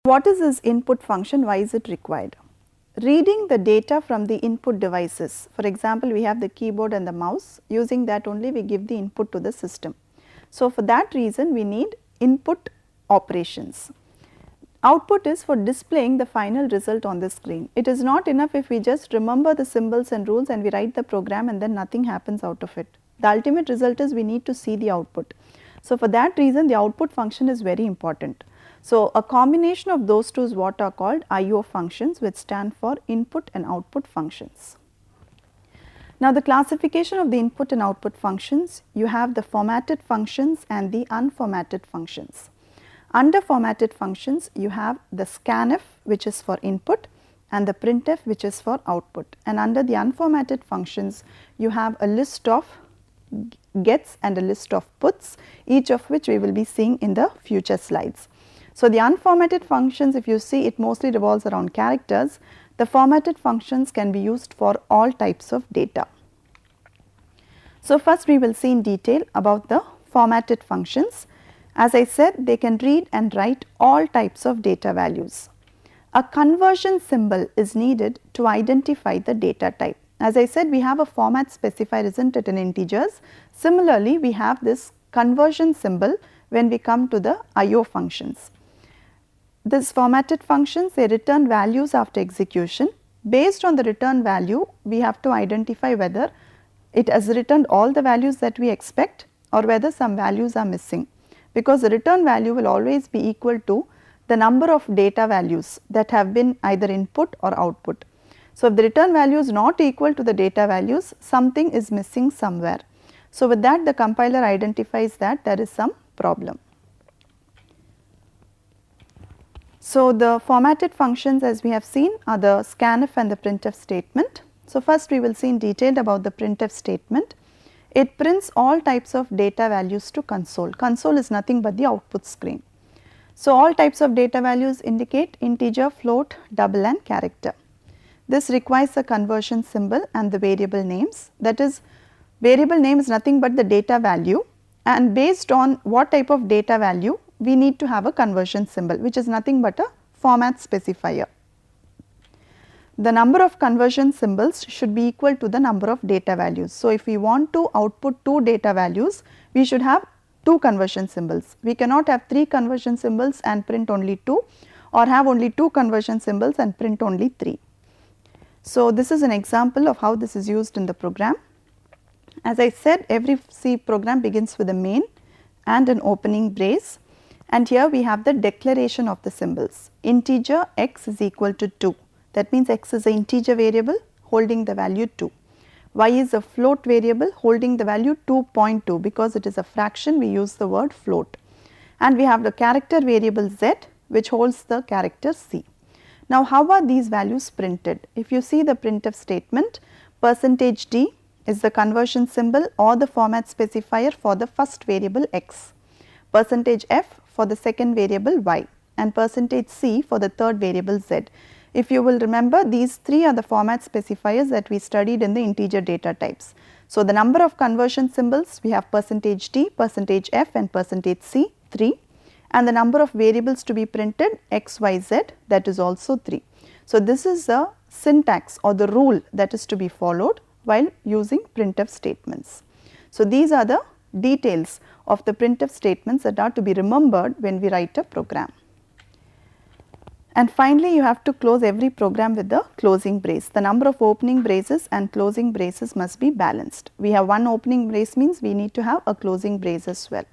What is this input function? Why is it required? Reading the data from the input devices. For example, we have the keyboard and the mouse. Using that only we give the input to the system. So, for that reason we need input operations. Output is for displaying the final result on the screen. It is not enough if we just remember the symbols and rules and we write the program and then nothing happens out of it. The ultimate result is we need to see the output. So, for that reason the output function is very important. So, a combination of those two is what are called I/O functions, which stand for input and output functions. Now, the classification of the input and output functions, you have the formatted functions and the unformatted functions. Under formatted functions, you have the scanf, which is for input, and the printf, which is for output. And under the unformatted functions, you have a list of gets and a list of puts, each of which we will be seeing in the future slides. So, the unformatted functions, if you see, it mostly revolves around characters. The formatted functions can be used for all types of data. So, first we will see in detail about the formatted functions. As I said, they can read and write all types of data values. A conversion symbol is needed to identify the data type. As I said, we have a format specifier, isn't it, in integers. Similarly, we have this conversion symbol when we come to the I/O functions. This formatted functions, they return values after execution. Based on the return value, we have to identify whether it has returned all the values that we expect or whether some values are missing, because the return value will always be equal to the number of data values that have been either input or output. So, if the return value is not equal to the data values, something is missing somewhere. So, with that the compiler identifies that there is some problem. So, the formatted functions, as we have seen, are the scanf and the printf statement. So, first we will see in detail about the printf statement. It prints all types of data values to console. Console is nothing but the output screen. So, all types of data values indicate integer, float, double and character. This requires a conversion symbol and the variable names. That is, variable name is nothing but the data value, and based on what type of data value we need to have a conversion symbol, which is nothing but a format specifier. The number of conversion symbols should be equal to the number of data values. So, if we want to output 2 data values, we should have 2 conversion symbols. We cannot have 3 conversion symbols and print only 2, or have only 2 conversion symbols and print only 3. So, this is an example of how this is used in the program. As I said, every C program begins with a main and an opening brace, and here we have the declaration of the symbols. Integer x is equal to 2. That means x is an integer variable holding the value 2. Y is a float variable holding the value 2.2, because it is a fraction we use the word float. And we have the character variable z, which holds the character c. Now, how are these values printed? If you see the printf statement, %d is the conversion symbol or the format specifier for the first variable x, %f for the second variable y, and %c for the third variable z. If you will remember, these 3 are the format specifiers that we studied in the integer data types. So, the number of conversion symbols, we have %d, %f and %c, 3, and the number of variables to be printed x, y, z, that is also 3. So, this is the syntax or the rule that is to be followed while using printf statements. So, these are the details of the printf statements that are to be remembered when we write a program. And finally, you have to close every program with the closing brace. The number of opening braces and closing braces must be balanced. We have one opening brace, means we need to have a closing brace as well.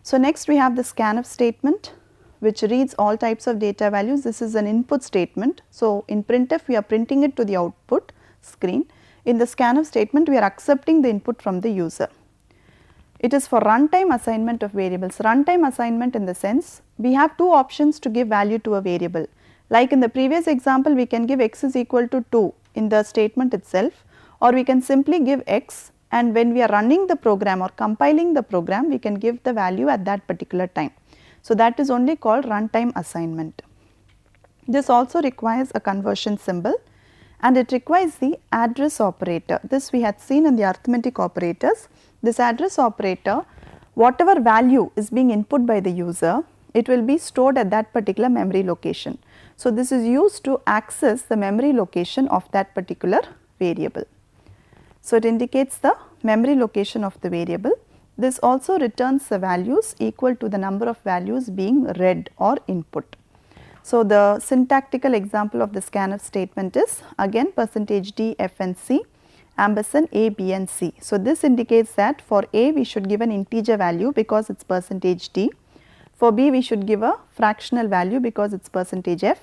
So, next we have the scanf statement, which reads all types of data values. This is an input statement. So, in printf we are printing it to the output screen. In the scanf statement we are accepting the input from the user. It is for runtime assignment of variables. Runtime assignment in the sense, we have 2 options to give value to a variable. Like in the previous example, we can give x is equal to 2 in the statement itself, or we can simply give x, and when we are running the program or compiling the program, we can give the value at that particular time. So, that is only called runtime assignment. This also requires a conversion symbol, and it requires the address operator. This we had seen in the arithmetic operators. This address operator, whatever value is being input by the user, it will be stored at that particular memory location. So, this is used to access the memory location of that particular variable. So, it indicates the memory location of the variable. This also returns the values equal to the number of values being read or input. So, the syntactical example of the scanf statement is again %d f and c ampersand a, b and c. So, this indicates that for a we should give an integer value because it is %d, for b we should give a fractional value because it is %f,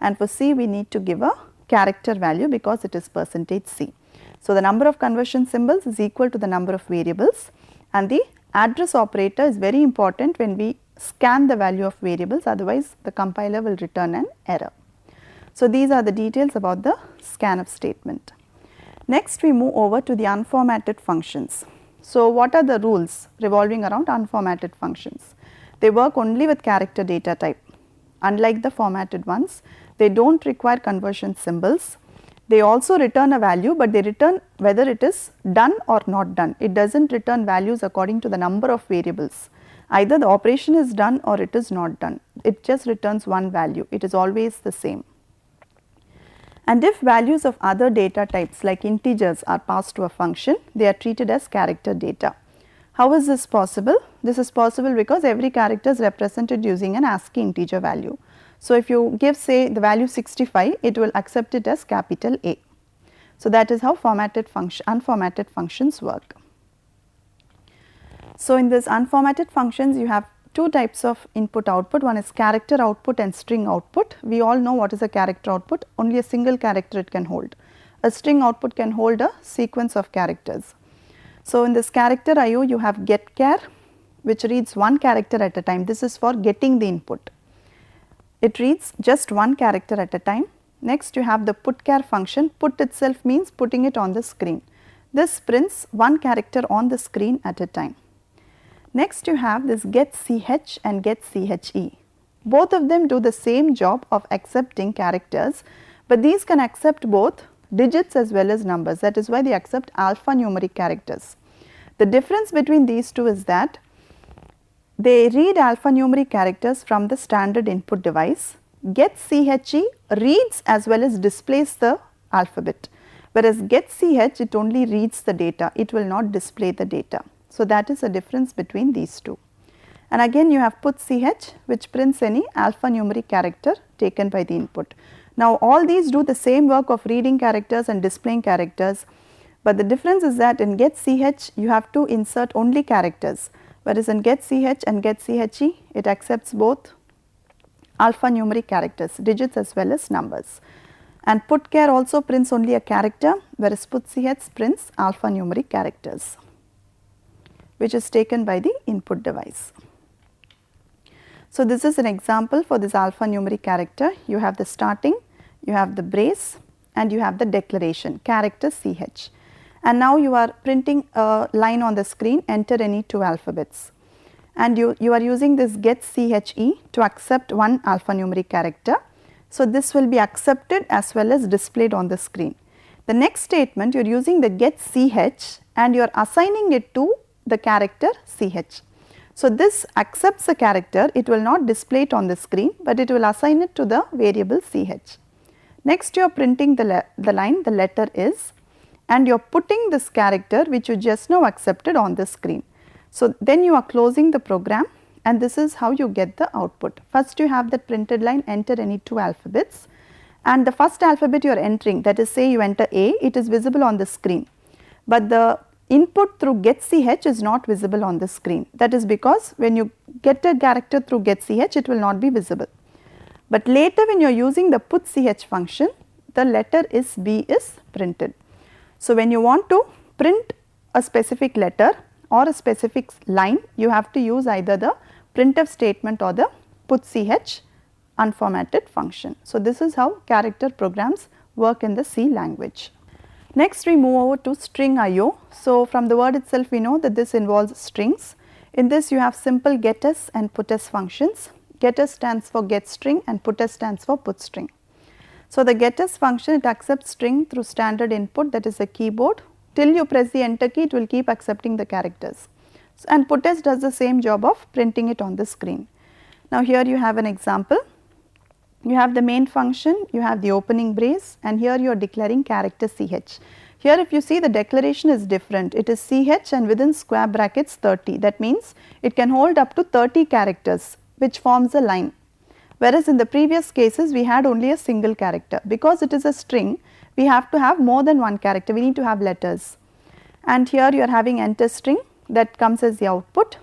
and for c we need to give a character value because it is %c. So, the number of conversion symbols is equal to the number of variables, and the address operator is very important when we scan the value of variables, otherwise the compiler will return an error. So, these are the details about the scanf statement. Next we move over to the unformatted functions. So, what are the rules revolving around unformatted functions? They work only with character data type. Unlike the formatted ones, they do not require conversion symbols. They also return a value, but they return whether it is done or not done. It does not return values according to the number of variables. Either the operation is done or it is not done. It just returns one value. It is always the same. And if values of other data types like integers are passed to a function, they are treated as character data. How is this possible? This is possible because every character is represented using an ASCII integer value. So, if you give say the value 65, it will accept it as capital A. So, that is how unformatted functions work. So, in this unformatted functions you have two types of input output. One is character output and string output. We all know what is a character output, only a single character it can hold. A string output can hold a sequence of characters. So, in this character IO you have getChar, which reads one character at a time. This is for getting the input. It reads just one character at a time. Next you have the putChar function. Put itself means putting it on the screen. This prints one character on the screen at a time. Next you have this getCH and getCHE. Both of them do the same job of accepting characters, but these can accept both digits as well as numbers. That is why they accept alphanumeric characters. The difference between these two is that they read alphanumeric characters from the standard input device. getCHE reads as well as displays the alphabet, whereas getCH it only reads the data, it will not display the data. So, that is the difference between these two. And again you have putCH, which prints any alphanumeric character taken by the input. Now, all these do the same work of reading characters and displaying characters, but the difference is that in getCH you have to insert only characters, whereas in getCH and getCHE it accepts both alphanumeric characters, digits as well as numbers. And putChar also prints only a character, whereas putCH prints alphanumeric characters, which is taken by the input device. So, this is an example for this alphanumeric character. You have the starting, you have the brace, and you have the declaration character CH. And now you are printing a line on the screen, enter any two alphabets, and you are using this getCHE to accept one alphanumeric character. So, this will be accepted as well as displayed on the screen. The next statement you are using the getCH and you are assigning it to the character CH. So, this accepts the character, it will not display it on the screen, but it will assign it to the variable CH. Next you are printing the line, the letter is, and you are putting this character which you just now accepted on the screen. So, then you are closing the program, and this is how you get the output. First you have that printed line, enter any two alphabets, and the first alphabet you are entering, that is say you enter A, it is visible on the screen, but the input through getCH is not visible on the screen. That is because when you get a character through getCH it will not be visible, but later when you are using the putCH function, the letter is B is printed. So, when you want to print a specific letter or a specific line, you have to use either the printf statement or the putCH unformatted function. So, this is how character programs work in the C language. Next we move over to string IO. So, from the word itself we know that this involves strings. In this you have simple getS and putS functions. GetS stands for getString and putS stands for putString. So, the getS function, it accepts string through standard input, that is a keyboard. Till you press the enter key, it will keep accepting the characters. So, and putS does the same job of printing it on the screen. Now here you have an example. You have the main function, you have the opening brace, and here you are declaring character CH. Here if you see, the declaration is different, it is CH and within square brackets 30, that means it can hold up to 30 characters, which forms a line. Whereas in the previous cases we had only a single character. Because it is a string, we have to have more than one character, we need to have letters. And here you are having enter string, that comes as the output.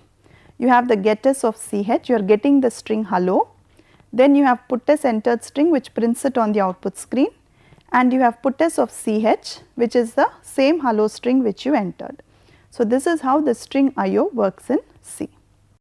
You have the getters of CH, you are getting the string hello. Then you have putters entered string, which prints it on the output screen, and you have putters of CH, which is the same hello string which you entered. So this is how the string IO works in C.